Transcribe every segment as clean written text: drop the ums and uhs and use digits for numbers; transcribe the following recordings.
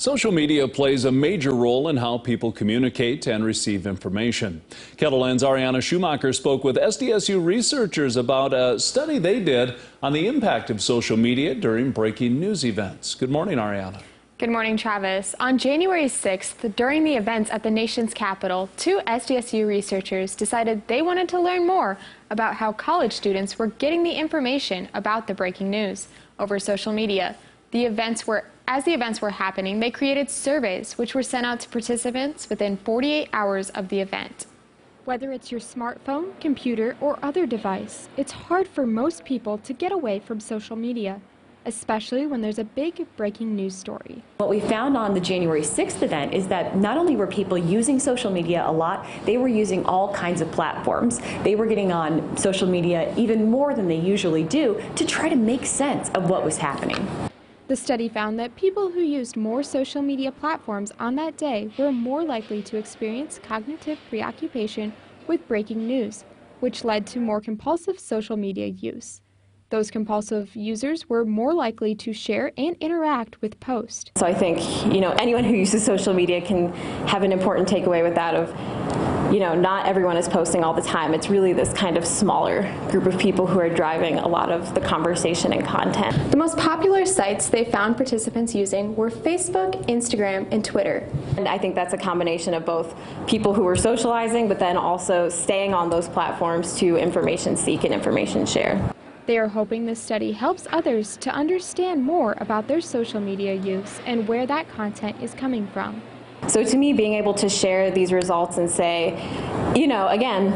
Social media plays a major role in how people communicate and receive information. Kettleland's Ariana Schumacher spoke with SDSU researchers about a study they did on the impact of social media during breaking news events. Good morning, Ariana. Good morning, Travis. On January 6th, during the events at the nation's capital, two SDSU researchers decided they wanted to learn more about how college students were getting the information about the breaking news over social media. As the events were happening, they created surveys which were sent out to participants within 48 hours of the event. Whether it's your smartphone, computer, or other device, it's hard for most people to get away from social media, especially when there's a big breaking news story. What we found on the January 6th event is that not only were people using social media a lot, they were using all kinds of platforms. They were getting on social media even more than they usually do to try to make sense of what was happening. The study found that people who used more social media platforms on that day were more likely to experience cognitive preoccupation with breaking news, which led to more compulsive social media use. Those compulsive users were more likely to share and interact with posts. So I think, anyone who uses social media can have an important takeaway with that of, not everyone is posting all the time. It's really this kind of smaller group of people who are driving a lot of the conversation and content. The most popular sites they found participants using were Facebook, Instagram, and Twitter. And I think that's a combination of both people who are socializing, but then also staying on those platforms to information seek and information share. They are hoping this study helps others to understand more about their social media use and where that content is coming from. So to me, being able to share these results and say, again,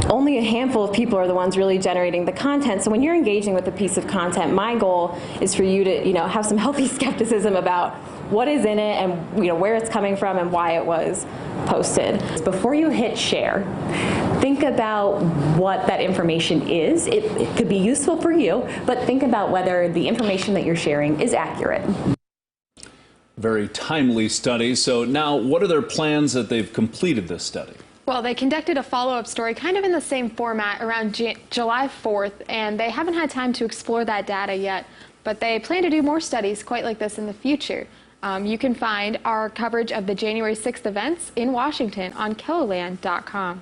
only a handful of people are the ones really generating the content. So when you're engaging with a piece of content, my goal is for you to, have some healthy skepticism about what is in it and, where it's coming from and why it was posted. Before you hit share, think about what that information is. It could be useful for you, but think about whether the information that you're sharing is accurate. Very timely study. So now, what are their plans that they've completed this study? Well, they conducted a follow-up story kind of in the same format around July 4th, and they haven't had time to explore that data yet, but they plan to do more studies quite like this in the future. You can find our coverage of the January 6th events in Washington on Kettleland.com.